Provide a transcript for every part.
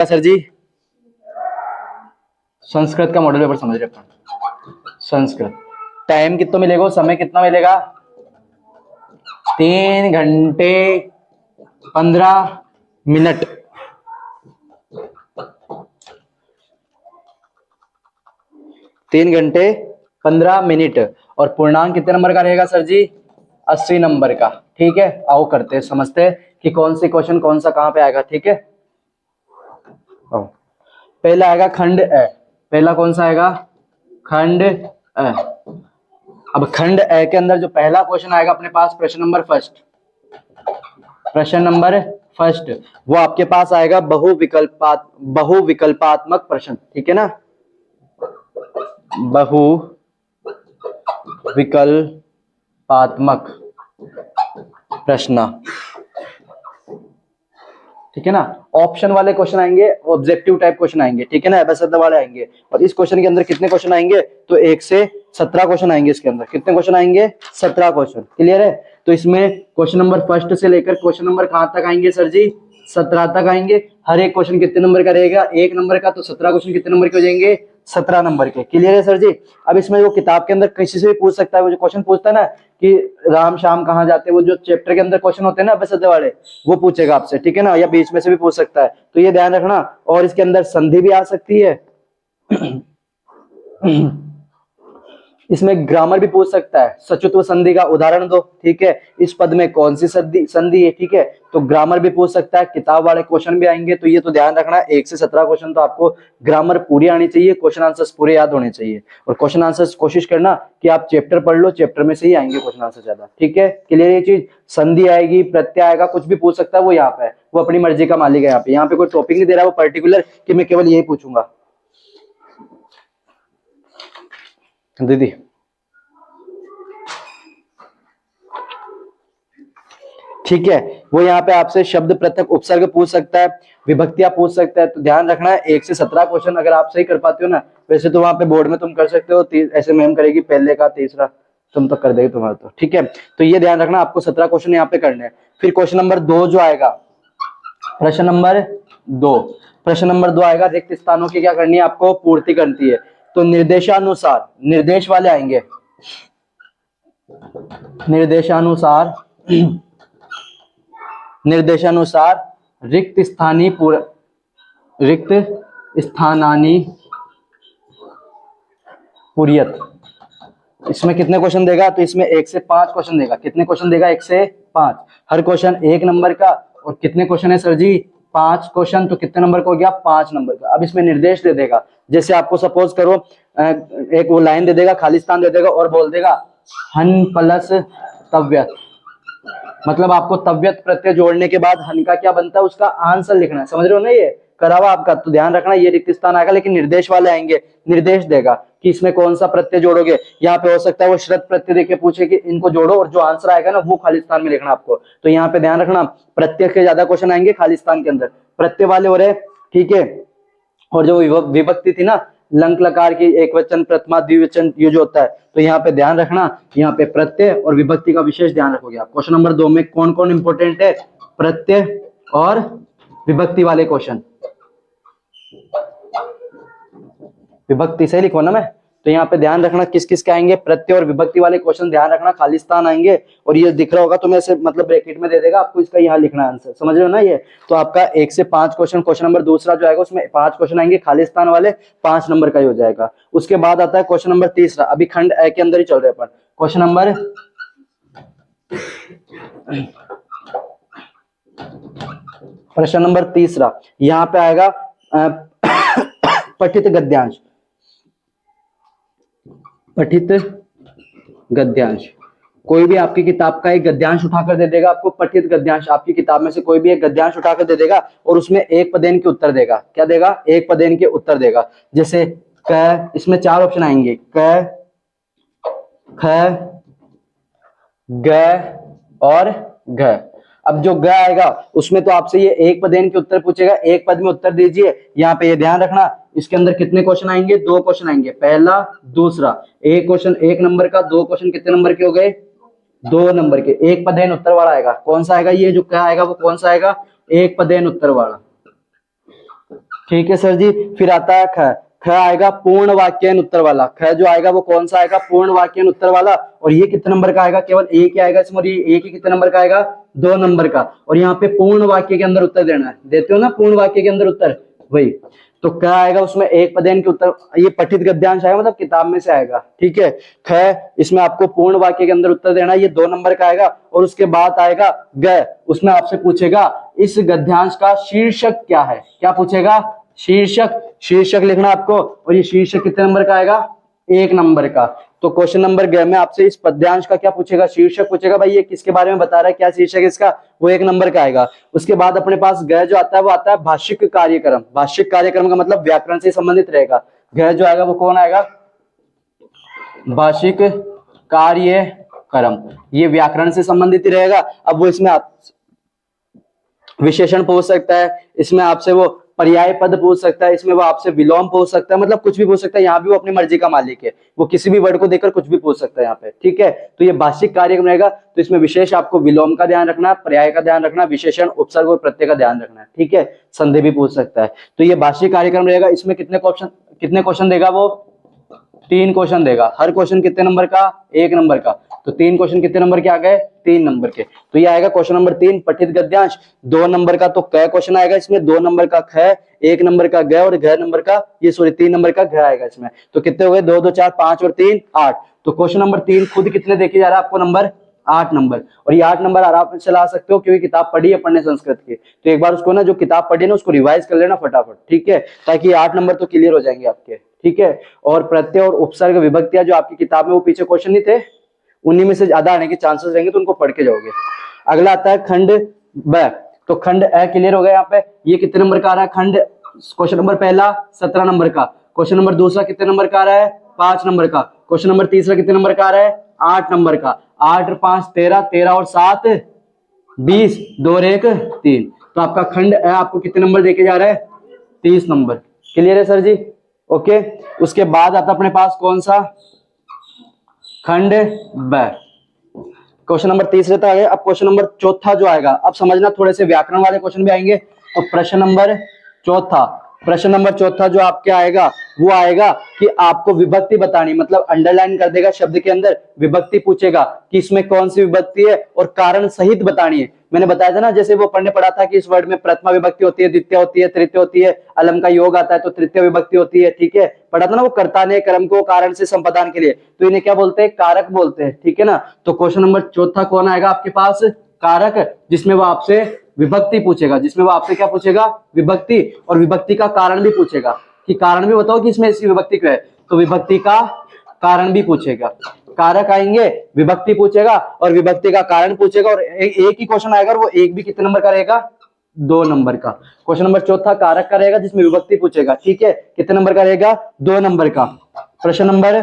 Sir जी संस्कृत का model paper समझ रहे अपन। संस्कृत टाइम कितना मिलेगा, समय कितना मिलेगा? 3 घंटे 15 मिनट। 3 घंटे 15 मिनट। और पूर्णांक कितने नंबर का रहेगा सर जी? 80 नंबर का। ठीक है, आओ करते हैं, समझते हैं कि कौन सी क्वेश्चन कौन सा कहां पे आएगा। ठीक है, आओ। पहला आएगा खंड अ। पहला कौन सा आएगा? खंड अ। अब खंड अ के अंदर जो पहला क्वेश्चन आएगा अपने पास, प्रश्न नंबर फर्स्ट, प्रश्न नंबर फर्स्ट, वो आपके पास आएगा बहुविकल्पात्मक प्रश्न। ठीक है ना, बहुविकल्पात्मक प्रश्न। ठीक है ना, ऑप्शन वाले क्वेश्चन आएंगे, ऑब्जेक्टिव टाइप क्वेश्चन आएंगे। ठीक है ना, एबसद वाले आएंगे। और इस क्वेश्चन के अंदर कितने क्वेश्चन आएंगे? तो 1 से 17 क्वेश्चन आएंगे। इसके अंदर कितने क्वेश्चन आएंगे? 17 क्वेश्चन। क्लियर है? तो इसमें क्वेश्चन नंबर फर्स्ट से लेकर क्वेश्चन नंबर कहां तक आएंगे सर जी? 17 तक आएंगे। हर एक क्वेश्चन कितने नंबर का रहेगा? 1 नंबर का। तो 17 क्वेश्चन कितने नंबर के हो जाएंगे? 17 नंबर के। क्लियर है सर जी? अब इसमें वो किताब के अंदर किसी से भी पूछ सकता है। वो जो क्वेश्चन पूछता है ना कि राम श्याम कहाँ जाते हैं, वो जो चैप्टर के अंदर क्वेश्चन होते हैं ना बस वाले, वो पूछेगा आपसे। ठीक है ना, या बीच में से भी पूछ सकता है, तो ये ध्यान रखना। और इसके अंदर संधि भी आ सकती है। इसमें ग्रामर भी पूछ सकता है। सचुत्व संधि का उदाहरण दो। ठीक है, इस पद में कौन सी संधि है? ठीक है, तो ग्रामर भी पूछ सकता है। किताब वाले क्वेश्चन भी आएंगे। तो ये तो ध्यान रखना, 1 से 17 क्वेश्चन तो आपको ग्रामर पूरी आनी चाहिए, क्वेश्चन आंसर्स पूरे याद होने चाहिए। और क्वेश्चन आंसर्स कोशिश करना कि आप चैप्टर पढ़ लो, चैप्टर में से ही आएंगे क्वेश्चन आंसर ज्यादा। ठीक है, क्लियर ये चीज? संधि आएगी, प्रत्यय आएगा, कुछ भी पूछ सकता है। वो यहाँ पे है, वो अपनी मर्जी का मालिक है। यहाँ पे कोई टॉपिक नहीं दे रहा वो पर्टिकुलर कि मैं केवल यही पूछूंगा। दीदी ठीक है, वो यहाँ पे आपसे शब्द पृथक उपसर्ग पूछ सकता है, विभक्तियां पूछ सकता है। तो ध्यान रखना है, 1 से 17 क्वेश्चन अगर आप सही कर पाते हो ना, वैसे तो वहां पे बोर्ड में तुम कर सकते हो, ऐसे मैम करेगी पहले का तीसरा तुम तो कर देगी तुम्हारा। तो ठीक है, तो ये ध्यान रखना, आपको 17 क्वेश्चन यहाँ पे करने हैं। फिर क्वेश्चन नंबर 2 जो आएगा, प्रश्न नंबर 2, प्रश्न नंबर 2 आएगा, रिक्त स्थानों की क्या करनी है आपको? पूर्ति करती है। तो निर्देशानुसार, निर्देश वाले आएंगे, निर्देशानुसार निर्देशानुसार रिक्त स्थानानि पूर्यत। इसमें कितने क्वेश्चन देगा? तो इसमें 1 से 5 क्वेश्चन देगा। कितने क्वेश्चन देगा? 1 से 5। हर क्वेश्चन 1 नंबर का। और कितने क्वेश्चन है सर जी? 5 क्वेश्चन। तो कितने नंबर का हो गया? 5 नंबर का। अब इसमें निर्देश दे देगा, जैसे आपको सपोज करो एक वो लाइन दे देगा, खाली स्थान दे देगा और बोल देगा हन प्लस तव्यत, मतलब आपको तव्यत प्रत्यय जोड़ने के बाद हन का क्या बनता है, उसका आंसर लिखना है। समझ रहे हो ना? ये करा हुआ आपका। तो ध्यान रखना, ये रिक्त स्थान आएगा, लेकिन निर्देश वाले आएंगे, निर्देश देगा कि इसमें कौन सा प्रत्यय जोड़ोगे। यहाँ पे हो सकता है वो श्रत प्रत्यय देके पूछे कि इनको जोड़ो, और जो आंसर आएगा ना वो खाली स्थान में लिखना आपको। तो यहाँ पे ध्यान रखना, प्रत्यय के ज्यादा क्वेश्चन आएंगे खाली स्थान के अंदर, प्रत्यय वाले हो रहे। ठीक है, और जो विभक्ति थी ना, लंक लकार की, एक वचन प्रथमा द्विवचन, ये जो होता है, तो यहाँ पे ध्यान रखना, यहाँ पे प्रत्यय और विभक्ति का विशेष ध्यान रखोगे आप। क्वेश्चन नंबर 2 में कौन कौन इंपॉर्टेंट है? प्रत्यय और विभक्ति वाले क्वेश्चन। विभक्ति से लिखो ना मैं, तो यहाँ पे ध्यान रखना किस किस के आएंगे? प्रत्यय और विभक्ति वाले क्वेश्चन। ध्यान रखना, खाली स्थान आएंगे, और ये दिख रहा होगा तो मैं ऐसे मतलब ब्रैकेट में दे देगा आपको, इसका यहाँ लिखना आंसर। समझ रहे हो ना? ये तो आपका 1 से 5 क्वेश्चन, क्वेश्चन नंबर दूसरा जो आएगा उसमें 5 क्वेश्चन आएंगे खाली स्थान वाले, 5 नंबर का ही हो जाएगा। उसके बाद आता है क्वेश्चन नंबर तीसरा, अभी खंड ए के अंदर ही चल रहे अपन। क्वेश्चन नंबर प्रश्न नंबर तीसरा, यहाँ पे आएगा पठित गद्यांश। पठित गद्यांश, कोई भी आपकी किताब का एक गद्यांश उठाकर दे देगा आपको। पठित गद्यांश, आपकी किताब में से कोई भी एक गद्यांश उठाकर दे देगा और उसमें एक पदेन के उत्तर देगा। क्या देगा? एक पदेन के उत्तर देगा। जैसे क, इसमें 4 ऑप्शन आएंगे, क, ख, ग और घ। अब जो ग आएगा उसमें तो आपसे ये एक पदेन के उत्तर पूछेगा, एक पद में उत्तर दीजिए। यहाँ पे ये ध्यान रखना, इसके अंदर कितने क्वेश्चन आएंगे? 2 क्वेश्चन आएंगे, पहला दूसरा। एक क्वेश्चन 1 नंबर का, 2 क्वेश्चन कितने नंबर के हो गए? 2 नंबर के। एक पदेन उत्तर वाला आएगा। कौन सा आएगा? ये जो क्या आएगा वो कौन सा आएगा? एक पदेन उत्तर वाला। ठीक है सर जी। फिर आता है ख। ख आएगा पूर्ण वाक्यन उत्तर वाला। ख जो आएगा वो कौन सा आएगा? पूर्ण वाक्यन उत्तर वाला। और ये कितने नंबर का आएगा? केवल एक ही आएगा इसमें। और ये एक ही कितने नंबर का आएगा? 2 नंबर का। और यहाँ पे पूर्ण वाक्य के अंदर उत्तर देना है। देते हो ना पूर्ण वाक्य के अंदर उत्तर, वही। तो क आएगा उसमें एक पदेन के उत्तर, ये पठित गद्यांश आएगा, मतलब किताब में से आएगा। ठीक है। ख इसमें आपको पूर्ण वाक्य के अंदर उत्तर देना है, ये 2 नंबर का आएगा। और उसके बाद आएगा ग, उसमें आपसे पूछेगा इस गद्यांश का शीर्षक क्या है? क्या पूछेगा? शीर्षक। शीर्षक लिखना आपको। और ये शीर्षक कितने नंबर का आएगा? 1 नंबर का। तो क्वेश्चन नंबर ग में आपसे इस पद्यांश का क्या पूछेगा? शीर्षक पूछेगा। भाई ये किसके बारे में बता रहा है, क्या शीर्षक है इसका? वो 1 नंबर का आएगा। उसके बाद अपने पास ग जो आता है वो आता है भाषिक कार्यक्रम। भाषिक कार्यक्रम का मतलब व्याकरण से संबंधित रहेगा। ग जो आएगा वो कौन आएगा? भाषिक कार्यक्रम। ये व्याकरण से संबंधित ही रहेगा। अब वो इसमें विशेषण पूछ सकता है, इसमें आपसे वो पर्याय पद पूछ सकता है, इसमें वो आपसे विलोम पूछ सकता है, मतलब कुछ भी पूछ सकता है। यहाँ भी वो अपनी मर्जी का मालिक है, वो किसी भी वर्ड को देकर कुछ भी पूछ सकता है यहाँ पे। ठीक है। तो ये भाषिक कार्यक्रम रहेगा। तो इसमें विशेष आपको विलोम का ध्यान रखना, पर्याय का ध्यान रखना, विशेषण, उपसर्ग और प्रत्यय का ध्यान रखना है। ठीक है। संधि भी पूछ सकता है। तो ये भाषिक कार्यक्रम रहेगा। इसमें कितने क्वेश्चन देगा वो? 3 क्वेश्चन देगा। हर क्वेश्चन कितने नंबर का? 1 नंबर का। तो 3 क्वेश्चन कितने नंबर के आ गए? 3 नंबर के। तो ये आएगा क्वेश्चन नंबर 3 पठित गद्यांश 2 नंबर का। तो क क्वेश्चन आएगा इसमें, 2 नंबर का ख, 1 नंबर का ग और घ नंबर का, ये सॉरी 3 नंबर का घ आएगा इसमें। तो कितने हो गए? 2 2 4 5 और 3 8। तो क्वेश्चन नंबर 3 खुद कितने देखे जा रहा है आपको? Number 8 number. और ये 8 नंबर आराम से ला सकते हो क्योंकि किताब पढ़ी है पढ़ने संस्कृत की। तो एक बार उसको ना, जो किताब पढ़ी है ना, उसको रिवाइज कर लेना फटाफट। ठीक है। ताकि 8 नंबर तो क्लियर हो जाएंगे आपके। ठीक है। और प्रत्यय और उपसर्ग विभक्तियां जो आपकी किताब में वो पीछे क्वेश्चन नहीं थे, उन्हीं में से ज्यादा आने के चांसेस रहेंगे, तो उनको पढ़ के जाओगे। अगला आता है खंड ब। तो खंड अ क्लियर हो गया यहाँ पे। ये कितने नंबर का आ रहा है? खंड क्वेश्चन नंबर पहला 17 नंबर का। क्वेश्चन नंबर दूसरा कितने नंबर का आ रहा है? 5 नंबर का। क्वेश्चन नंबर तीसरा कितने नंबर का आ रहा है? 8 नंबर का। 8 और 5 13, 13 और 7 20, 2 और 1 3। तो आपका खंड अ आपको कितने नंबर देके जा रहा है? 30 नंबर। क्लियर है सर जी? ओके। उसके बाद आता अपने पास कौन सा? खंड ब। क्वेश्चन नंबर 30 रहता है। अब क्वेश्चन नंबर चौथा जो आएगा, अब समझना, थोड़े से व्याकरण वाले क्वेश्चन भी आएंगे। तो प्रश्न नंबर चौथा, प्रश्न नंबर चौथा जो आपके आएगा वो आएगा कि आपको विभक्ति बतानी, मतलब अंडरलाइन कर देगा शब्द के अंदर, विभक्ति पूछेगा कि इसमें कौन सी विभक्ति है और कारण सहित बतानी है। मैंने बताया था ना, जैसे वो पढ़ने पढ़ा था कि इस वर्ड में प्रथमा विभक्ति होती है, द्वितीय होती है, तृतीय होती है, अलम का योग आता है तो तृतीय विभक्ति होती है। ठीक है। पढ़ा था ना वो कर्ता ने कर्म को कारण से संपादन के लिए, तो इन्हें क्या बोलते हैं? कारक बोलते हैं। ठीक है ना। तो क्वेश्चन नंबर चौथा कौन आएगा आपके पास? कारक, जिसमें वो आपसे विभक्ति पूछेगा। जिसमें वो आपसे क्या पूछेगा? विभक्ति। और विभक्ति का कारण भी पूछेगा कि कारण भी बताओ कि इसमें इसकी विभक्ति क्यों है, तो विभक्ति का कारण भी पूछेगा। कारक आएंगे, विभक्ति पूछेगा और विभक्ति का कारण पूछेगा। और एक ही क्वेश्चन आएगा और वो एक भी कितने नंबर का रहेगा? 2 नंबर का। क्वेश्चन नंबर चौथा कारक का रहेगा जिसमें विभक्ति पूछेगा। ठीक है। कितने नंबर का रहेगा? 2 नंबर का। प्रश्न नंबर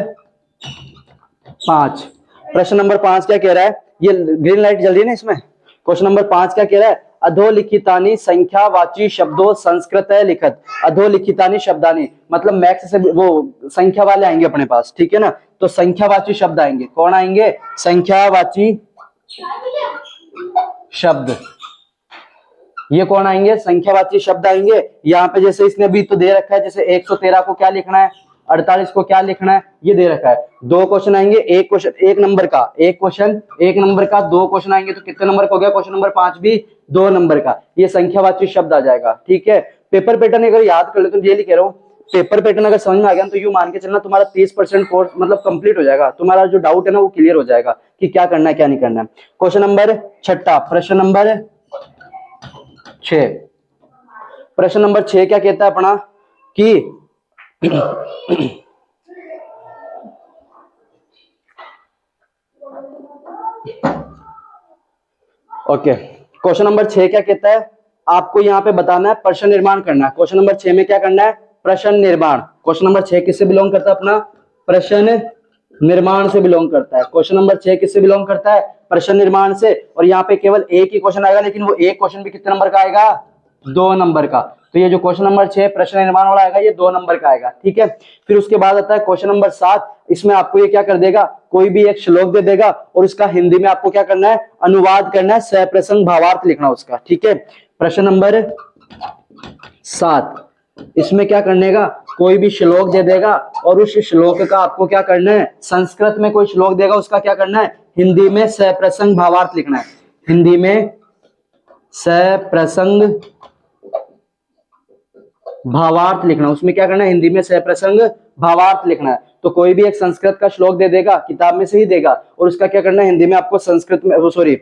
5। प्रश्न नंबर 5 क्या कह रहा है? ये ग्रीन लाइट जल रही है ना इसमें। क्वेश्चन नंबर 5 क्या कह रहा है? अधोलिखितानि संख्यावाची शब्दों संस्कृत लिखत। अधोलिखितानि शब्दानि मतलब मैक्स से वो संख्या वाले आएंगे अपने पास। ठीक है ना। तो संख्यावाची शब्द आएंगे। कौन आएंगे? संख्यावाची शब्द। ये कौन आएंगे? संख्यावाची शब्द आएंगे। यहाँ पे जैसे इसने अभी तो दे रखा है, जैसे 113 को क्या लिखना है, 48 को क्या लिखना है, ये दे रखा है। 2 क्वेश्चन आएंगे, एक क्वेश्चन 1 नंबर का, एक क्वेश्चन 1 नंबर का, 2 क्वेश्चन आएंगे तो कितने नंबर का हो गया? क्वेश्चन नंबर 5 भी 2 नंबर का। ये संख्यावाची शब्द आ जाएगा। ठीक है। पेपर पैटर्न अगर याद कर ले तो ये लिख रहा हूँ, पेपर पैटर्न अगर समझ में आ गया तो यू मान के चलना तुम्हारा 30% कोर्स मतलब कंप्लीट हो जाएगा। तुम्हारा जो डाउट है ना वो क्लियर हो जाएगा कि क्या करना है क्या नहीं करना है। क्वेश्चन नंबर 6, प्रश्न नंबर 6। प्रश्न नंबर 6 क्या कहता है अपना कि ओके। क्वेश्चन नंबर 6 क्या कहता है? आपको यहाँ पे बताना है, प्रश्न निर्माण करना है। क्वेश्चन नंबर 6 में क्या करना है? प्रश्न निर्माण। क्वेश्चन नंबर 6 किससे बिलोंग करता है? अपना प्रश्न निर्माण से बिलोंग करता है। क्वेश्चन नंबर 6 किससे बिलोंग करता है? प्रश्न निर्माण से। और यहाँ पे केवल एक ही क्वेश्चन आएगा, लेकिन वो एक क्वेश्चन भी कितने नंबर का आएगा? 2 नंबर का। तो ये जो क्वेश्चन नंबर 6 प्रश्न निर्माण वाला आएगा, ये 2 नंबर का आएगा। ठीक है। फिर उसके बाद आता है क्वेश्चन नंबर 7। इसमें आपको ये क्या कर देगा? कोई भी एक श्लोक दे देगा और उसका हिंदी में आपको क्या करना है? अनुवाद करना है, सप्रसंग भावार्थ लिखना उसका। ठीक है। प्रश्न नंबर 7, इसमें क्या करने का, कोई भी श्लोक दे देगा और उस श्लोक का आपको क्या करना है, संस्कृत में कोई श्लोक देगा उसका क्या करना है, हिंदी में सप्रसंग भावार्थ लिखना है। हिंदी में सप्रसंग भावार्थ लिखना, उसमें क्या करना है, हिंदी में सप्रसंग भावार्थ लिखना है। तो कोई भी एक संस्कृत का श्लोक दे देगा, किताब में से ही देगा, और उसका क्या करना है, हिंदी में आपको संस्कृत में, सॉरी,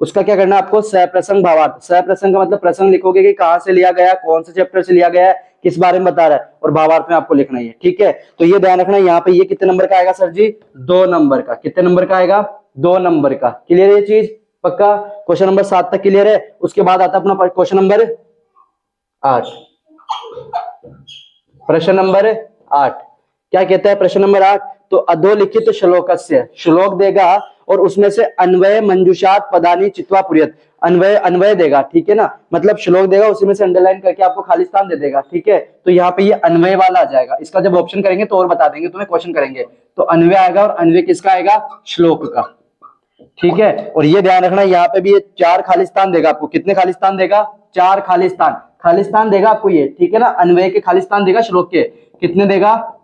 उसका क्या करना है आपको, सप्रसंग भावार्थ। सप्रसंग का मतलब प्रसंग लिखोगे कि कहां से लिया गया, कौन से चैप्टर से लिया गया है, किस बारे में बता रहा है, और भावार्थ में आपको लिखना ही है। ठीक है, तो ये ध्यान रखना, यहाँ पे ये कितने नंबर का आएगा सर जी, 2 नंबर का। कितने नंबर का आएगा, 2 नंबर का। क्लियर है ये चीज, पक्का। क्वेश्चन नंबर 7 तक क्लियर है। उसके बाद आता है अपना क्वेश्चन नंबर 8। प्रश्न नंबर 8 क्या कहता है, प्रश्न नंबर 8, तो अधोलिखित श्लोकस्य, श्लोक देगा और उसमें से अन्वय मंजुषात पदानी चित्वा पुर्यत, अन्वय अन्वय देगा। ठीक है ना, मतलब श्लोक देगा उसी में से अंडरलाइन करके आपको खाली स्थान दे देगा। ठीक है, तो यहाँ पे ये अन्वय वाला आ जाएगा। इसका जब ऑप्शन करेंगे तो और बता देंगे तुम्हें, क्वेश्चन करेंगे तो अन्वय आएगा, और अन्वय किसका आएगा, श्लोक का। ठीक है, और ये ध्यान रखना यहाँ पे भी ये 4 खाली स्थान देगा आपको। कितने खाली स्थान देगा, 4 खाली स्थान, खाली स्थान देगा आपको ये। ठीक है ना, अन्वय के खाली स्थान देगा, श्लोक के कितने देगा,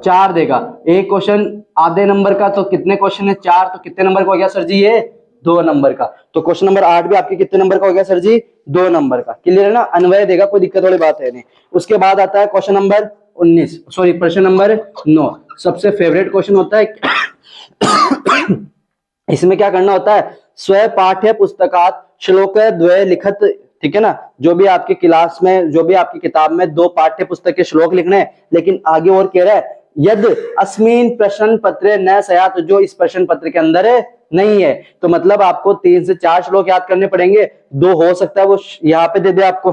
4 देगा। एक क्वेश्चन आधे नंबर का, तो कितने क्वेश्चन है, 4, तो कितने नंबर का हो गया सर जी, ये 2 नंबर का। तो क्वेश्चन नंबर 8 भी आपके कितने नंबर का हो गया सर जी, 2 नंबर का। क्लियर है ना, अन्वय देगा, कोई दिक्कत वाली बात है नहीं। उसके बाद आता है क्वेश्चन नंबर 19, सॉरी प्रश्न नंबर 9, सबसे फेवरेट क्वेश्चन होता है। इसमें क्या करना होता है, स्व पाठ्य पुस्तकात श्लोक द्वय लिखत। ठीक है ना, जो भी आपकी क्लास में, जो भी आपकी किताब में 2 पाठ्य पुस्तक के श्लोक लिखने हैं, लेकिन आगे और कह रहा है यद अस्मिन प्रश्न पत्र न सयात, जो इस प्रश्न पत्र के अंदर है नहीं है। तो मतलब आपको 3 से 4 श्लोक याद करने पड़ेंगे। 2 हो सकता है वो यहाँ पे दे दे आपको,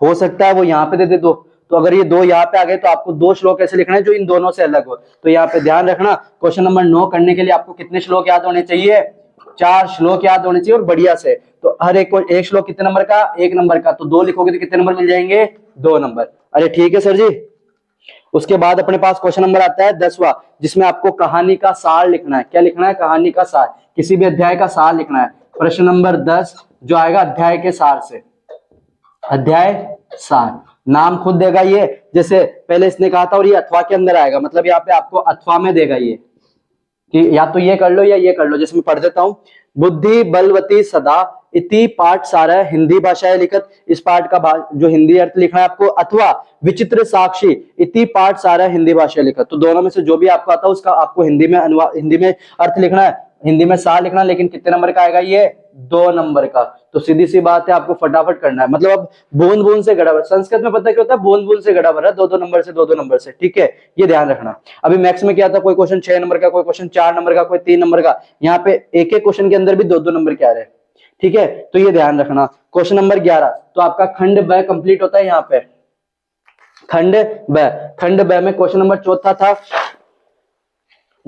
हो सकता है वो यहाँ पे दे दे 2। तो अगर ये 2 यहाँ पे आ गए तो आपको 2 श्लोक ऐसे लिखना है जो इन दोनों से अलग हो। तो यहाँ पे ध्यान रखना, क्वेश्चन नंबर 9 करने के लिए आपको कितने श्लोक याद होने चाहिए, 4 श्लोक याद होने चाहिए, और बढ़िया से। तो हर एक को एक श्लोक कितने नंबर का, 1 नंबर का। तो 2 लिखोगे तो कितने नंबर मिल जाएंगे, 2 नंबर। अरे ठीक है सर जी। उसके बाद अपने पास क्वेश्चन नंबर आता है 10वां, जिसमें आपको कहानी का सार लिखना है। क्या लिखना है, कहानी का सार, किसी भी अध्याय का सार लिखना है। प्रश्न नंबर 10 जो आएगा अध्याय के सार से, अध्याय सार, नाम खुद देगा ये, जैसे पहले इसने कहा था, और ये अथवा के अंदर आएगा, मतलब यहाँ पे आपको अथवा में देगा ये, कि या तो ये कर लो या ये कर लो। जैसे मैं पढ़ देता हूं, बुद्धि बलवती सदा इति पाठ सारा हिंदी भाषा है लिखत। इस पाठ का जो हिंदी अर्थ लिखना है आपको, अथवा विचित्र साक्षी इति पाठ सारा हिंदी भाषा लिखत। तो दोनों में से जो भी आपको आता है उसका आपको हिंदी में अनुवाद, हिंदी में अर्थ लिखना है, हिंदी में सार लिखना। लेकिन कितने नंबर का आएगा ये, 2 नंबर का। तो सीधी सी बात है, आपको फटाफट करना है। मतलब अब बूंद बूंद से गड़ा भरा, संस्कृत में पता क्या होता है, बूंद बूंद से गड़ा भरा, 2-2 नंबर से, 2-2 नंबर से। ठीक है, ये ध्यान रखना। अभी मैथ्स में क्या था, कोई क्वेश्चन 6 नंबर का, कोई क्वेश्चन 4 नंबर का, कोई 3 नंबर का। यहाँ पे एक एक क्वेश्चन के अंदर भी 2-2 नंबर के आ रहे हैं। ठीक है, तो ये ध्यान रखना। क्वेश्चन नंबर 11, तो आपका खंड ब कंप्लीट होता है। यहाँ पे खंड ब, खंड ब में क्वेश्चन नंबर 4 था।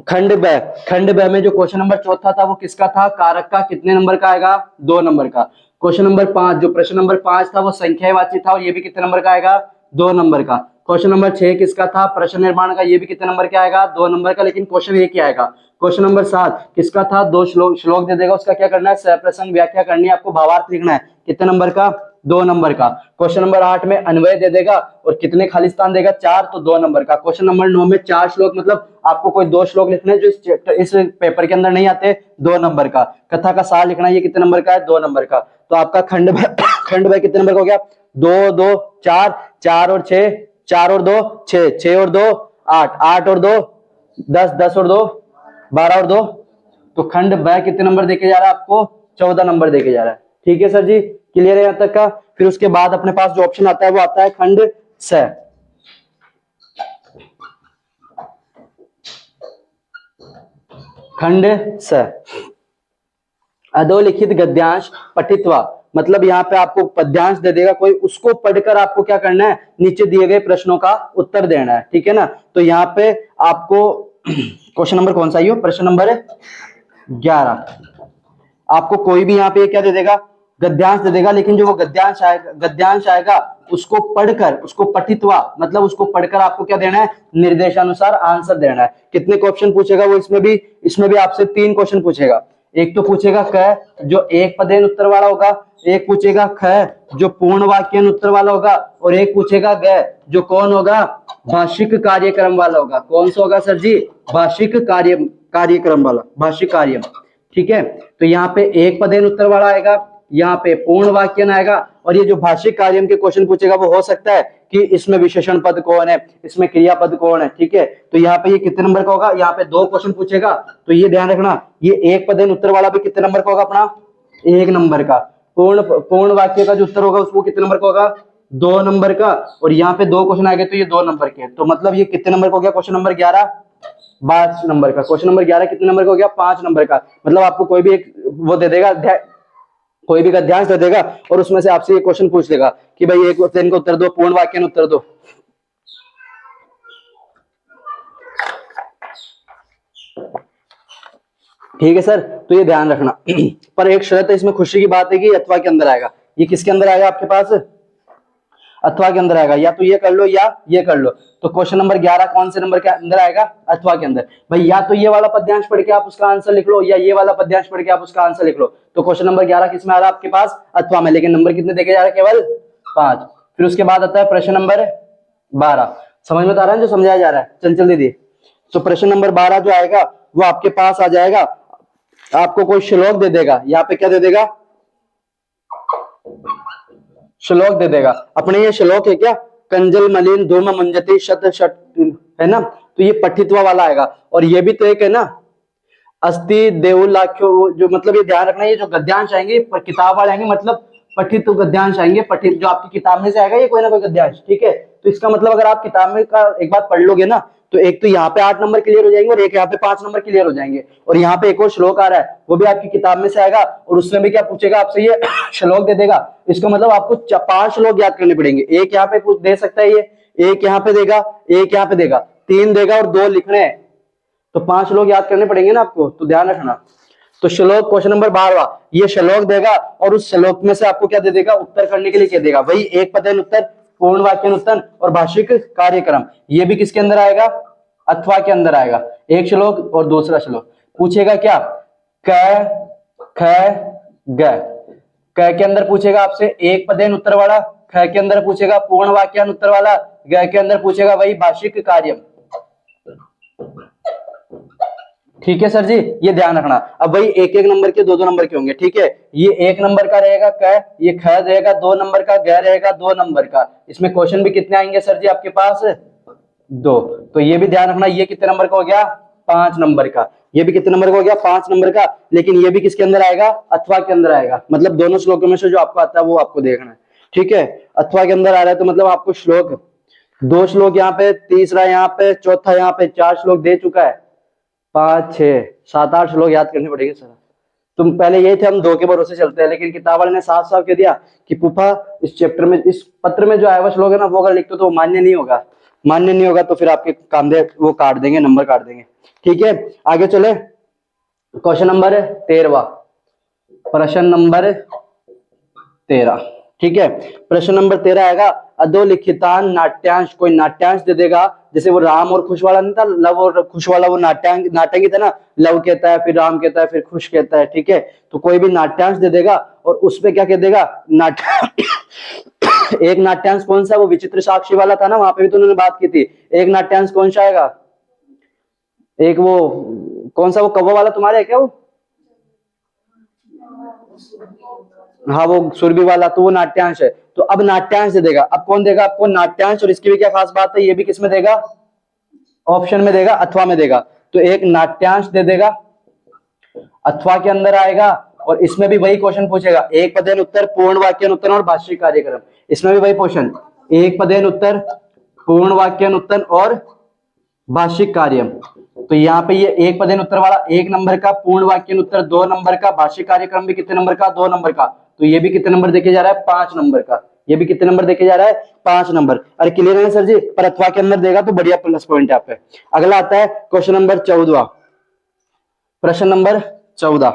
खंड ब में जो क्वेश्चन नंबर 4 था वो किसका था, कारक का। कितने नंबर का आएगा, 2 नंबर का। क्वेश्चन नंबर 5, जो प्रश्न नंबर 5 था वो संख्यावाची था, और ये भी कितने नंबर का आएगा, 2 नंबर का। क्वेश्चन नंबर 6 किसका था, प्रश्न निर्माण का, ये भी कितने नंबर का आएगा, 2 नंबर का, लेकिन क्वेश्चन एक ही आएगा। क्वेश्चन नंबर 7 किसका था, 2 श्लोक दे देगा, उसका क्या करना है, सप्रसंग व्याख्या करनी है, आपको भावार्थ लिखना है। कितने नंबर का, 2 नंबर का। क्वेश्चन नंबर 8 में अन्वय दे देगा, और कितने खाली स्थान देगा, 4, तो 2 नंबर का। क्वेश्चन नंबर 9 में 4 श्लोक, मतलब आपको कोई 2 श्लोक लिखने हैं जो इस पेपर के अंदर नहीं आते, 2 नंबर का। कथा का सार लिखना है, ये कितने नंबर का है, 2 नंबर का। तो आपका खंड भाई कितने नंबर का हो गया, 2 2 4, 4 और 6, 4 और 2 6, 6 और 2 8, 8 और 2 10, 10 और 2 12 और 2। तो खंड ब कितने नंबर देके जा रहा है आपको, 14 नंबर देके जा रहा है। ठीक है सर जी, क्लियर है यहाँ तक का। फिर उसके बाद अपने पास जो ऑप्शन आता है वो आता है खंड स। खंड स, अधोलिखित गद्यांश पठित्वा, मतलब यहाँ पे आपको पद्यांश दे देगा कोई, उसको पढ़कर आपको क्या करना है, नीचे दिए गए प्रश्नों का उत्तर देना है। ठीक है ना, तो यहाँ पे आपको क्वेश्चन नंबर कौन सा ही हो, प्रश्न नंबर 11, आपको कोई भी यहाँ पे क्या दे देगा, गद्यांश दे देगा, लेकिन जो वो गद्यांश आएगा उसको पढ़कर, उसको पठित्वा, मतलब उसको पढ़कर आपको क्या देना है, निर्देशानुसार आंसर देना है। कितने क्वेश्चन पूछेगा वो, इसमें भी आपसे 3 क्वेश्चन पूछेगा। एक तो पूछेगा क जो एक पदेन उत्तर वाला होगा, एक पूछेगा ख जो पूर्ण वाक्यन उत्तर वाला होगा, और एक पूछेगा ग जो कौन होगा, भाषिक कार्यक्रम वाला होगा। कौन सा होगा सर जी, भाषिक कार्यक्रम वाला, भाषिक कार्य। ठीक है, तो यहाँ पे एक पदेन उत्तर वाला आएगा, यहाँ पे पूर्ण वाक्यन आएगा, और ये जो भाषिक कार्य के क्वेश्चन पूछेगा वो हो सकता है कि इसमें विशेषण पद कौन है, इसमें क्रियापद कौन है। ठीक है, तो यहाँ पे ये कितने नंबर का होगा, यहाँ पे 2 क्वेश्चन पूछेगा, तो ये ध्यान रखना, ये एक पदेन उत्तर वाला भी कितने नंबर का होगा अपना, 1 नंबर का। पूर्ण वाक्य का जो उत्तर होगा उसको कितने नंबर का होगा, 2 नंबर का। और यहाँ पे 2 क्वेश्चन आ गए तो ये 2 नंबर के, तो मतलब ये कितने नंबर का हो गया, क्वेश्चन नंबर 11 5 नंबर का। क्वेश्चन नंबर 11 कितने नंबर का हो गया, 5 नंबर का। मतलब आपको कोई भी एक वो दे देगा, कोई भी गद्यांश दे देगा और उसमें से आपसे ये क्वेश्चन पूछ लेगा कि भाई एक क्वेश्चन का उत्तर दो, पूर्ण वाक्य में उत्तर दो। ठीक है सर, तो ये ध्यान रखना। पर एक शर्त है इसमें, खुशी की बात है कि अथवा के अंदर आएगा। ये किसके अंदर आएगा आपके पास, अथवा के अंदर आएगा। या तो ये कर लो या ये कर लो। तो क्वेश्चन नंबर 11 कौन से नंबर के अंदर आएगा, अथवा के अंदर। भाई या तो ये वाला पद्यांश पढ़ के आप उसका आंसर लिख लो, या ये वाला पद्यांश पढ़ के आप उसका आंसर लिख लो। तो क्वेश्चन नंबर 11 किस में आ रहा है आपके पास, अथवा में, लेकिन नंबर कितने देखे जा रहे हैं, केवल 5। फिर उसके बाद आता है प्रश्न नंबर 12। समझ में आ रहा है जो समझाया जा रहा है, चंचल दीदी। तो प्रश्न नंबर 12 जो आएगा वो आपके पास आ जाएगा, आपको कोई श्लोक दे देगा। यहाँ पे क्या दे देगा, श्लोक दे देगा। अपने ये श्लोक है क्या, कंजल मलिन धूम मंजती शत शत, है ना, तो ये पठित्वा वाला आएगा। और ये भी तो एक है ना, अस्ति देवलाख्यो, जो मतलब ये ध्यान रखना, ये जो गद्यांश आएंगे किताब वाले आएंगे, मतलब पठित गद्यांश आएंगे, पठित जो आपकी किताब में से आएगा ये कोई ना कोई गद्यांश। ठीक है, तो इसका मतलब अगर आप किताब में का एक बार पढ़ लोगे ना, तो एक तो यहाँ पे 8 नंबर क्लियर हो जाएंगे और एक यहाँ पे 5 नंबर क्लियर हो जाएंगे। और यहाँ पे एक और श्लोक आ रहा है, वो भी आपकी किताब में से आएगा, और उसमें भी क्या पूछेगा आपसे, ये श्लोक दे देगा। इसका मतलब आपको 5 श्लोक याद करने पड़ेंगे। एक यहाँ पे दे सकता है, ये एक यहाँ पे देगा, एक यहाँ पे देगा, 3 देगा और 2 लिखने हैं, तो 5 श्लोक याद करने पड़ेंगे ना आपको, तो ध्यान रखना। तो श्लोक क्वेश्चन नंबर 12 ये श्लोक देगा, और उस श्लोक में से आपको क्या दे देगा, उत्तर करने के लिए क्या देगा, वही एक पदेन उत्तर, पूर्ण वाक्य उत्तर और भाषिक कार्यक्रम। ये भी किसके अंदर आएगा, अथवा के अंदर आएगा। एक श्लोक और दूसरा श्लोक पूछेगा क्या, क ख ग। क के अंदर पूछेगा आपसे एक पदेन उत्तर वाला, ख के अंदर पूछेगा पूर्ण वाक्यान उत्तर वाला, ग के अंदर पूछेगा वही भाषिक कार्य। ठीक है सर जी, ये ध्यान रखना। अब वही एक एक नंबर के 2-2 नंबर के होंगे। ठीक है, ये 1 नंबर का रहेगा क, ये ख रहेगा 2 नंबर का, ग रहेगा 2 नंबर का। इसमें क्वेश्चन भी कितने आएंगे सर जी आपके पास, 2। तो ये भी ध्यान रखना, ये कितने नंबर का हो गया, 5 नंबर का। ये भी कितने नंबर का हो गया, 5 नंबर का। लेकिन ये भी किसके अंदर आएगा, अथवा के अंदर आएगा। मतलब दोनों श्लोकों में से जो आपको आता है वो आपको देखना है। ठीक है, अथवा के अंदर आ रहा है तो मतलब आपको श्लोक 2 श्लोक यहाँ पे, तीसरा यहाँ पे, चौथा यहाँ पे, 4 श्लोक दे चुका है। 5 6 7 8 श्लोक याद करने पड़ेंगे सर। तुम पहले यही थे हम 2 के भरोसे चलते हैं, लेकिन किताब वाले ने साफ साफ कह दिया कि पुफा इस चैप्टर में, इस पत्र में जो आया हुआ श्लोक है ना, वो अगर लिखते तो मान्य नहीं होगा। मान्य नहीं होगा तो फिर आपके कांधे वो काट देंगे, नंबर काट देंगे। ठीक है, आगे चले। क्वेश्चन नंबर 13, प्रश्न नंबर 13। ठीक है, प्रश्न नंबर 13 आएगा, अधोलिखितान नाट्यांश। कोई नाट्यांश दे देगा, जैसे वो राम और खुश वाला नहीं था, लव और खुश वाला, वो नाट्यांश था ना, लव कहता है फिर राम कहता है फिर खुश कहता है। ठीक है, तो कोई भी नाट्यांश दे देगा और उस पे क्या कह देगा, एक नाट्यांश कौन सा, वो विचित्र साक्षी वाला था ना, वहां पे भी तो उन्होंने बात की थी। एक नाट्यांश कौन सा आएगा, एक वो कौन सा, वो कौवा वाला तुम्हारे है क्या वो, हाँ वो सुरभि वाला, तो वो नाट्यांश है। तो अब नाट्यांश दे देगा। अब कौन देगा आपको नाट्यांश, और इसकी भी क्या खास बात है, ये भी किसमें देगा, ऑप्शन में देगा, अथवा में देगा। तो एक नाट्यांश दे देगा, अथवा के अंदर आएगा, और इसमें भी वही क्वेश्चन पूछेगा, एक पदेन उत्तर, पूर्ण वाक्यन उत्तर और भाषिक कार्यक्रम। इसमें भी वही क्वेश्चन, एक पदेन उत्तर, पूर्ण वाक्यन उत्तर और भाषिक कार्य। तो यहाँ पे ये एक पदेन उत्तर वाला 1 नंबर का, पूर्ण वाक्यन उत्तर 2 नंबर का, भाषिक कार्यक्रम भी कितने नंबर का, 2 नंबर का। तो ये भी कितने नंबर देखे जा रहा है, 5 नंबर का। ये भी कितने नंबर देखे जा रहा है, 5 नंबर। अरे क्लियर है सर जी, पर अथवा के अंदर देगा तो बढ़िया प्लस पॉइंट है आप पे। अगला आता है क्वेश्चन नंबर 14, प्रश्न नंबर 14।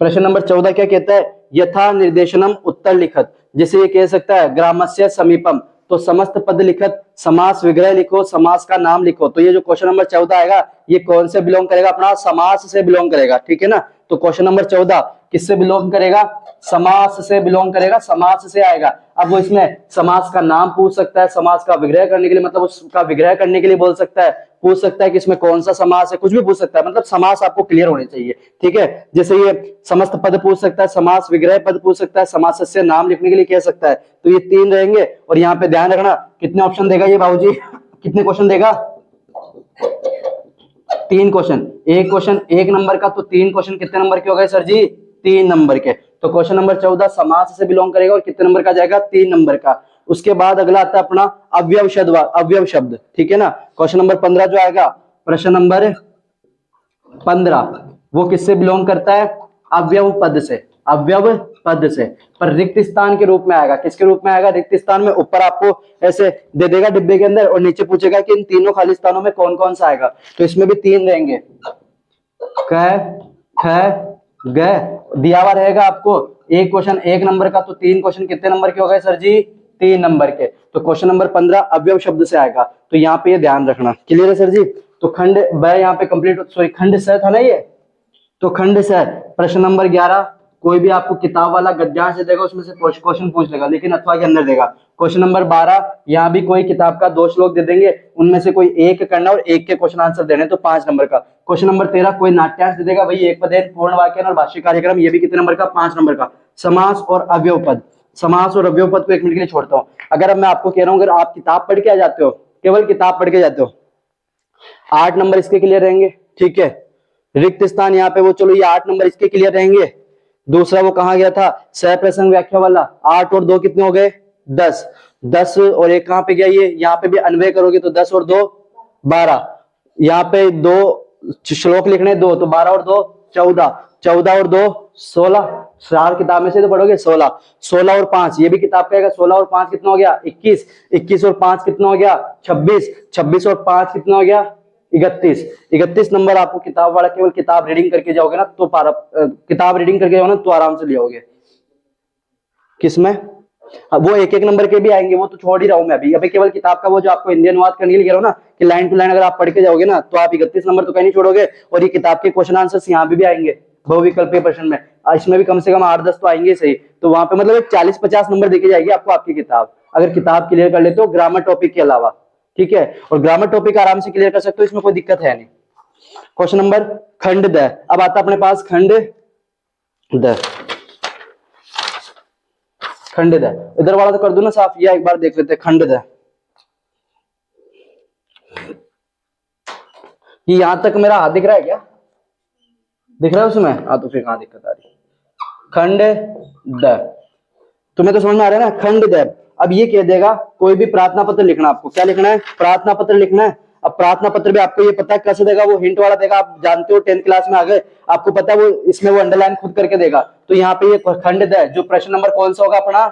प्रश्न नंबर 14 क्या कहता है, यथा निर्देशनम उत्तर लिखत। जैसे ये कह सकता है ग्रामस्य समीपम, तो समस्त पद लिखत, समास विग्रह लिखो, समास का नाम लिखो। तो ये जो क्वेश्चन नंबर 14 आएगा ये कौन से बिलोंग करेगा, अपना समास से बिलोंग करेगा, ठीक है ना। तो क्वेश्चन नंबर 14 किससे बिलोंग करेगा, समास से बिलोंग करेगा, समास से आएगा। अब वो इसमें समास का नाम पूछ सकता है, समास का विग्रह करने के लिए मतलब उसका विग्रह करने के लिए बोल सकता है, पूछ सकता है कि इसमें कौन सा समास है, कुछ भी पूछ सकता है, मतलब समास आपको क्लियर होने चाहिए, ठीक है। जैसे ये समस्त पद पूछ सकता है, समास विग्रह पद पूछ सकता है, समासस्य नाम लिखने के लिए कह सकता है। तो ये 3 रहेंगे। और यहाँ पे ध्यान रखना कितने ऑप्शन देगा ये बाबूजी, कितने क्वेश्चन देगा, 3 क्वेश्चन। एक क्वेश्चन 1 नंबर का, तो 3 क्वेश्चन कितने नंबर के हो गए सर जी, 3 नंबर के। तो क्वेश्चन नंबर 14 समास से बिलोंग करेगा और कितने नंबर का जाएगा, 3 नंबर का। उसके बाद अगला आता है अपना अवयव शब्द, अवयव शब्द, ठीक है ना। क्वेश्चन नंबर 15 जो आएगा, प्रश्न नंबर 15 वो किससे बिलोंग करता है, अवयव पद से, अवयव पद से। पर रिक्त स्थान के रूप में आएगा, किसके रूप में आएगा, रिक्त स्थान में। ऊपर आपको ऐसे दे देगा डिब्बे के अंदर और नीचे पूछेगा कि इन तीनों खाली स्थानों में कौन कौन सा आएगा। तो इसमें भी 3 रहेंगे, क ख ग दिया हुआ रहेगा आपको। एक क्वेश्चन 1 नंबर का, तो 3 क्वेश्चन कितने नंबर के हो गए सर जी, 3 नंबर के। तो क्वेश्चन नंबर 15 अवयव शब्द से आएगा। तो यहाँ पे ये ध्यान रखना, क्लियर है सर जी। तो खंड ब यहाँ पे कंप्लीट, सॉरी खंड स था ना ये, तो खंड स। प्रश्न नंबर 11 कोई भी आपको किताब वाला गद्यांश देगा उसमें से क्वेश्चन पूछ लेगा, लेकिन अथवा के अंदर देगा। क्वेश्चन नंबर 12 यहाँ भी कोई किताब का 2 श्लोक दे देंगे, उनमें से कोई एक करना और एक के क्वेश्चन आंसर देने, तो 5 नंबर का। क्वेश्चन नंबर 13 कोई नाट्यांश दे देगा, वही एक पदेन पूर्ण वाक्य और भाष्य कार्यक्रम, ये भी कितने नंबर का, 5 नंबर का। समास और अवयव पद, समास और अवयव पद को 1 मिनट के लिए छोड़ता हूँ। अगर अब मैं आपको कह रहा हूँ अगर आप किताब पढ़ के आ जाते हो, केवल किताब पढ़ के जाते हो, 8 नंबर इसके क्लियर रहेंगे, ठीक है। रिक्त स्थान यहाँ पे वो, चलो ये 8 नंबर इसके क्लियर रहेंगे। दूसरा वो कहा गया था सप्रसंग व्याख्या वाला, 8 और 2 कितने हो गए, 10, 10 और 1 कहां पे गया, ये यहाँ पे भी अन्वय करोगे तो 10 और 2 12, यहाँ पे 2 श्लोक लिखने 2, तो 12 और 2 14, 14 और 2 16, 4 किताब में से तो पढ़ोगे 16, 16 और 5 ये भी किताब का है, 16 और 5 कितना हो गया 21, 21 और 5 कितना हो गया 26, 26 और 5 कितना हो गया 31, 31 नंबर आपको किताब वाला, केवल किताब रीडिंग करके जाओगे ना तो किताब रीडिंग करके जाओ ना तो आराम से ले आओगे। किसमें वो एक एक नंबर के भी आएंगे, वो तो छोड़ ही रहा हूं मैं अभी, अभी केवल किताब का वो जो आपको हिंदी अनुवाद करने के लिए कह रहा हूं ना कि लाइन टू लाइन अगर आप पढ़ के जाओगे ना तो आप 31 नंबर तो कहीं नहीं छोड़ोगे। और ये किताब के क्वेश्चन आंसर्स यहाँ भी आएंगे बहुविकल्पीय प्रश्न में, इसमें भी कम से कम 8-10 तो आएंगे सही। तो वहां पे मतलब एक 40-50 नंबर देके जाएगी आपको आपकी किताब, अगर किताब क्लियर कर लेते हो ग्रामर टॉपिक के अलावा, ठीक है। और ग्रामर टॉपिक आराम से क्लियर कर सकते हो, इसमें कोई दिक्कत है नहीं। क्वेश्चन नंबर खंड द, अब आता अपने पास खंड द, खंड द, इधर वाला तो कर दो ना साफ, या एक बार देख लेते हैं खंड द। ये यहां तक मेरा हाथ दिख रहा है क्या, दिख रहा है उसमें, हाँ तो फिर कहां दिक्कत आ रही। खंड द, तुम्हें तो समझ में आ रहा है ना, खंड द। अब ये कह देगा कोई भी प्रार्थना पत्र लिखना, आपको क्या लिखना है, प्रार्थना पत्र लिखना है। अब प्रार्थना पत्र भी आपको ये पता है कैसे देगा, वो हिंट वाला देगा, आप जानते हो 10th क्लास में आ गए, आपको पता है वो इसमें वो अंडरलाइन खुद करके देगा। तो यहाँ पे ये खंड द जो प्रश्न नंबर कौन सा होगा अपना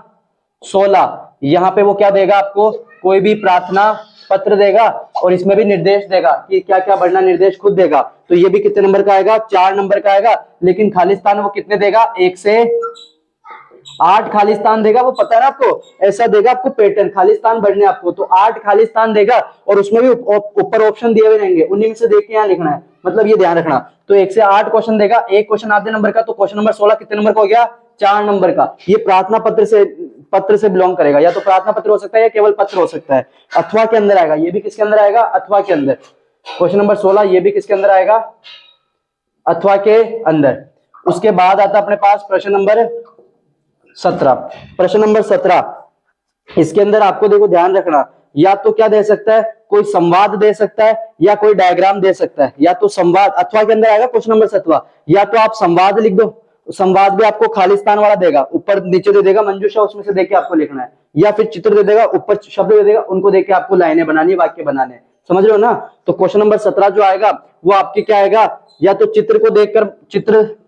16, यहाँ पे वो क्या देगा आपको, कोई भी प्रार्थना पत्र देगा और इसमें भी निर्देश देगा कि क्या क्या बढ़ना, निर्देश खुद देगा। तो ये भी कितने नंबर का आएगा, 4 नंबर का आएगा। लेकिन खालिस्तान वो कितने देगा, 1 से 8 खालिस्तान देगा, वो पता है ना आपको, ऐसा देगा आपको पैटर्न, खालिस्तान बढ़ने आपको तो 8 खालिस्तान देगा और उसमें भी ऊपर ऑप्शन दिए हुए रहेंगे, उन्हीं में से देख के यहाँ लिखना है, मतलब ये ध्यान रखना। तो 1 से 8 क्वेश्चन देगा, एक क्वेश्चन आधे नंबर का, तो क्वेश्चन नंबर 16 कितने नंबर का हो गया, 4 नंबर का। ये प्रार्थना पत्र से बिलोंग करेगा, या तो प्रार्थना पत्र हो सकता है या केवल पत्र हो सकता है। अथवा के अंदर आएगा, ये भी किसके अंदर आएगा, अथवा के अंदर। क्वेश्चन नंबर 16 ये भी किसके अंदर आएगा, अथवा के अंदर। उसके बाद आता अपने पास प्रश्न नंबर 17, प्रश्न नंबर 17 इसके अंदर आपको देखो ध्यान रखना, या तो क्या दे सकता है, कोई संवाद दे सकता है या कोई डायग्राम दे सकता है, या तो संवाद अथवा के अंदर आएगा क्वेश्चन नंबर 17, या तो आप संवाद लिख दो, संवाद भी आपको खालिस्तान वाला देगा, ऊपर नीचे दे देगा मंजूषा, उसमें से देके आपको लिखना है, या फिर चित्र दे देगा, ऊपर शब्द दे देगा, उनको देके आपको लाइनें बनानी, वाक्य बनाने, समझ रहे हो ना। तो क्वेश्चन नंबर 17 जो आएगा वो आपके क्या आएगा, या तो चित्र को देखकर,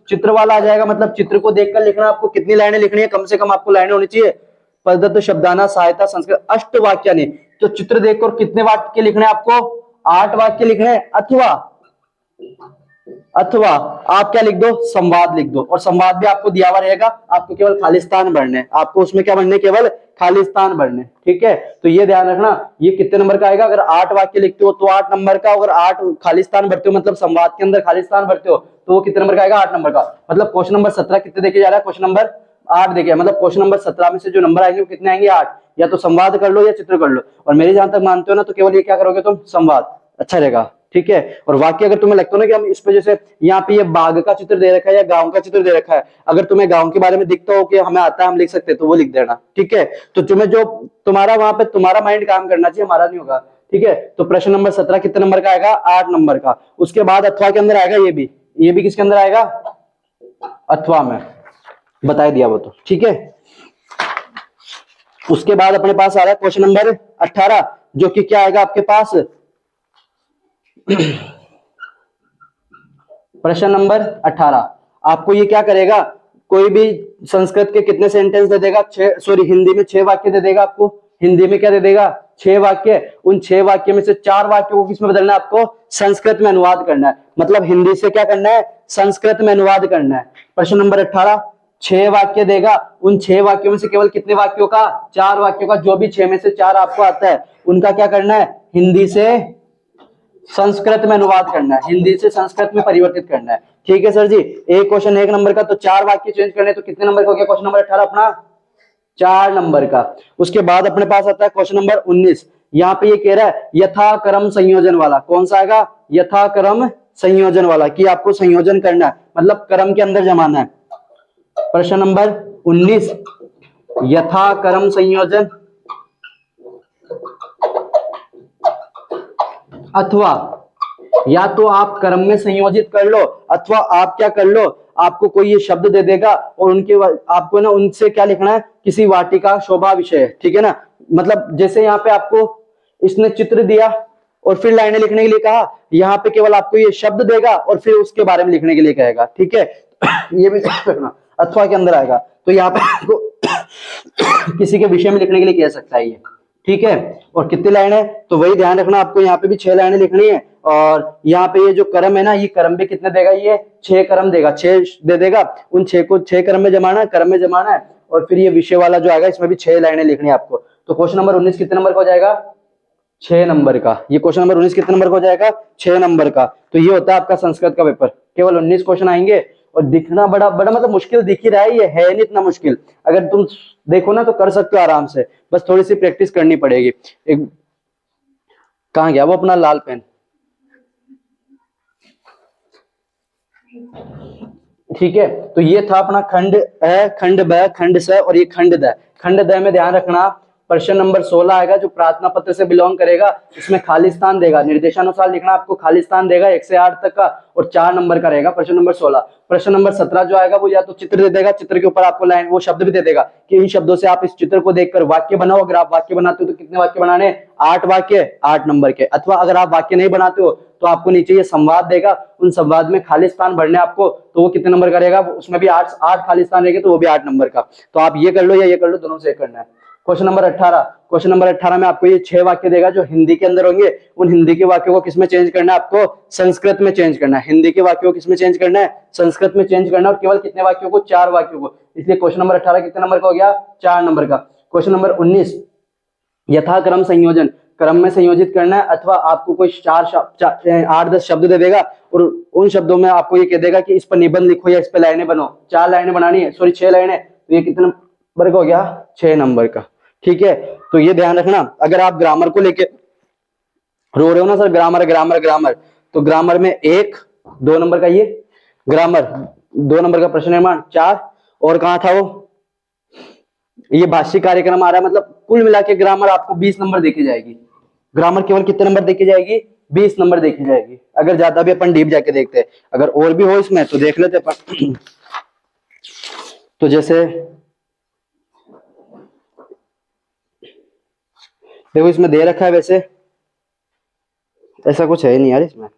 चित्र वाला आ जाएगा, मतलब चित्र को देखकर लिखना, आपको कितनी लाइनें लिखनी है, कम से कम आपको लाइनें होनी चाहिए, पदत्त शब्दाना सहायता संस्कृत 8 वाक्यानि। तो चित्र देखकर कितने वाक्य लिखने हैं आपको, 8 वाक्य लिखने हैं। अथवा अथवा आप क्या लिख दो, संवाद लिख दो, और संवाद भी आपको दिया हुआ रहेगा, आपको केवल खालिस्तान भरने, आपको उसमें क्या भरने, केवल खालिस्तान भरने। ठीक है, तो ये ध्यान रखना, ये कितने नंबर का आएगा, अगर 8 वाक्य लिखते हो तो 8 नंबर का, अगर 8 खालिस्तान भरते हो मतलब संवाद के अंदर खालिस्तान भरते हो तो वो कितने नंबर का आएगा, 8 नंबर का। मतलब क्वेश्चन नंबर 17 कितने देखे जा रहा है, क्वेश्चन नंबर 8 देखे, मतलब क्वेश्चन नंबर 17 में से जो नंबर आएंगे वो कितने आएंगे, 8। या तो संवाद कर लो या चित्र कर लो, और मेरे जहां तक मानते हो ना तो केवल ये क्या करोगे तुम, संवाद, अच्छा रहेगा। ठीक है, और वाक्य अगर तुम्हें लगता हो ना कि हम इस पे, जैसे यहाँ पे ये बाघ का चित्र दे रखा है या गांव का चित्र दे रखा है, अगर तुम्हें गांव के बारे में दिखता हो कि हमें आता है हम लिख सकते हैं तो वो लिख देना। ठीक है, तो तुम्हें जो तुम्हारा वहां पे तुम्हारा माइंड काम करना चाहिए, हमारा नहीं होगा। ठीक है, तो प्रश्न नंबर 17 कितने नंबर का आएगा, 8 नंबर का। उसके बाद अथवा के अंदर आएगा ये भी किसके अंदर आएगा, अथवा में, बता दिया वो तो। ठीक है, उसके बाद अपने पास आ रहा है क्वेश्चन नंबर 18, जो कि क्या आएगा आपके पास, प्रश्न नंबर 18। आपको ये क्या करेगा, कोई भी संस्कृत के कितने सेंटेंस दे देगा, हिंदी में 6 वाक्य दे देगा आपको, हिंदी में क्या दे देगा, 6 वाक्य। उन 6 वाक्य में से 4 वाक्यों को किसमें बदलना है, आपको संस्कृत में अनुवाद करना है, मतलब हिंदी से क्या करना है, संस्कृत में अनुवाद करना है। प्रश्न नंबर 18, 6 वाक्य देगा, उन 6 वाक्यों में से केवल कितने वाक्यों का, 4 वाक्यों का, जो भी 6 में से 4 आपको आता है उनका क्या करना है, हिंदी से संस्कृत में अनुवाद करना है, हिंदी से संस्कृत में परिवर्तित करना है। ठीक है सर जी, एक क्वेश्चन 1 नंबर का, तो 4 वाक्य चेंज करने, तो कितने नंबर का हो गया क्वेश्चन नंबर 18 अपना, 4 नंबर का। उसके बाद अपने पास आता है क्वेश्चन नंबर 19, यहाँ पे ये कह रहा है यथाक्रम संयोजन वाला, कौन सा आएगा, यथाक्रम संयोजन वाला, कि आपको संयोजन करना है, मतलब क्रम के अंदर जमाना है। प्रश्न नंबर 19, यथाक्रम संयोजन, अथवा या तो आप क्रम में संयोजित कर लो, अथवा आप क्या कर लो, आपको कोई ये शब्द दे देगा और उनके आपको ना उनसे क्या लिखना है, किसी वाटिका शोभा विषय। ठीक है ना, मतलब जैसे यहाँ पे आपको इसने चित्र दिया और फिर लाइनें लिखने के लिए कहा, यहाँ पे केवल आपको ये शब्द देगा और फिर उसके बारे में लिखने के लिए कहेगा। ठीक है, ये भी रखना, अथवा के अंदर आएगा, तो यहाँ पे आपको किसी के विषय में लिखने के लिए कह सकता है ये। ठीक है, और कितनी लाइन है, तो वही ध्यान रखना, आपको यहाँ पे भी 6 लाइनें लिखनी है, और यहाँ पे ये जो क्रम है ना, ये क्रम भी कितने देगा, ये 6 क्रम देगा, 6 दे देगा, उन 6 को 6 क्रम में जमाना है, क्रम में जमाना है, और फिर ये विषय वाला जो आएगा इसमें भी 6 लाइनें लिखनी है आपको। तो क्वेश्चन नंबर 19 कितने नंबर का हो जाएगा, 6 नंबर का। ये क्वेश्चन नंबर 19 कितने नंबर का हो जाएगा, 6 नंबर का। तो ये होता है आपका संस्कृत का पेपर, केवल 19 क्वेश्चन आएंगे, और दिखना बड़ा बड़ा मतलब मुश्किल दिख ही रहा है, ये है नहीं इतना मुश्किल, अगर तुम देखो ना तो कर सकते हो आराम से, बस थोड़ी सी प्रैक्टिस करनी पड़ेगी। एक कहाँ गया वो अपना लाल पेन। ठीक है, तो ये था अपना खंड अ, खंड ब, खंड स, और ये खंड द। खंड द में ध्यान रखना, प्रश्न नंबर 16 आएगा जो प्रार्थना पत्र से बिलोंग करेगा, इसमें खालिस्तान देगा, निर्देशानुसार लिखना आपको, खालिस्तान देगा 1 से 8 तक का, और 4 नंबर का रहेगा प्रश्न नंबर 16। प्रश्न नंबर 17 जो आएगा वो या तो चित्र दे देगा, चित्र के ऊपर आपको लाइन वो शब्द भी दे देगा कि इन शब्दों से आप इस चित्र को देखकर वाक्य बनाओ। अगर आप वाक्य बनाते हो तो कितने वाक्य बनाने, 8 वाक्य, 8 नंबर के। अथवा अगर आप वाक्य नहीं बनाते हो तो आपको नीचे ये संवाद देगा, उन संवाद में खालिस्तान भरने आपको, तो वो कितने नंबर का रहेगा, उसमें भी 8 खालिस्तान रहेंगे, तो वो भी 8 नंबर का। तो आप ये कर लो या ये कर लो, दोनों से करना है। क्वेश्चन नंबर 18, क्वेश्चन नंबर 18 में आपको ये 6 वाक्य देगा जो हिंदी के अंदर होंगे, उन हिंदी के वाक्यों को किसमें चेंज करना है, आपको संस्कृत में चेंज करना है। हिंदी के वाक्यों को किसमें चेंज करना है, संस्कृत में चेंज करना है, और केवल कितने वाक्यों को, 4 वाक्यों को। इसलिए क्वेश्चन नंबर 18 कितने नंबर का हो गया, 4 नंबर का। क्वेश्चन नंबर 19, यथाक्रम संयोजन, क्रम में संयोजित करना है, अथवा आपको कोई 8-10 शब्द दे देगा और उन शब्दों में आपको ये कह देगा कि इस पर निबंध लिखो या इस पर लाइनें बनो। 4 लाइनें बनानी है, सॉरी 6 लाइनें, तो ये कितने नंबर का हो गया, 6 नंबर का। ठीक है, तो ये ध्यान रखना, अगर आप ग्रामर को लेके रो रहे हो ना सर, ग्रामर ग्रामर ग्रामर, तो ग्रामर में 1-2 नंबर का ये ग्रामर, 2 नंबर का प्रश्न निर्माण, 4, और कहाँ था वो, ये भाष्य कार्यक्रम आ रहा है, मतलब कुल मिला के ग्रामर आपको 20 नंबर देखी जाएगी। ग्रामर केवल कितने नंबर देखी जाएगी, 20 नंबर देखी जाएगी। अगर ज्यादा भी अपन डीप जाके देखते हैं, अगर और भी हो इसमें तो देख लेते अपन। तो जैसे देखो इसमें दे रखा है, वैसे ऐसा कुछ है नहीं यार इसमें।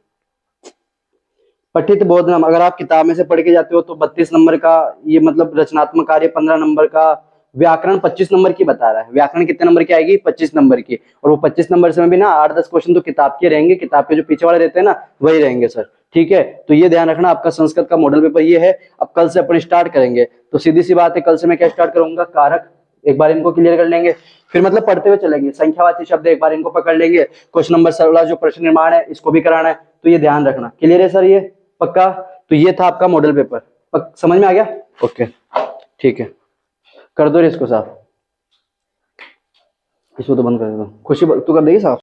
पठित बोधनम, अगर आप किताब में से पढ़ के जाते हो तो 32 नंबर का, ये मतलब रचनात्मक कार्य 15 नंबर का, व्याकरण 25 नंबर की बता रहा है। व्याकरण कितने नंबर की आएगी, 25 नंबर की, और वो 25 नंबर से भी ना 8-10 क्वेश्चन तो किताब के रहेंगे, किताब के जो पीछे वाले रहते हैं ना वही रहेंगे सर। ठीक है, तो ये ध्यान रखना, आपका संस्कृत का मॉडल पेपर ये है। अब कल से अपन स्टार्ट करेंगे, तो सीधी सी बात है, कल से मैं क्या स्टार्ट करूंगा, कारक एक बार इनको क्लियर कर लेंगे, फिर मतलब पढ़ते हुए चलेंगे, संख्यावाची शब्द एक बार इनको पकड़ लेंगे, क्वेश्चन नंबर 16 जो प्रश्न निर्माण है इसको भी कराना है, तो ये ध्यान रखना। क्लियर है सर, ये पक्का? तो ये था आपका मॉडल पेपर, समझ में आ गया? ओके ठीक है, कर दो रे इसको साफ, इसको तो बंद कर दो। खुशी तू कर देगी साफ?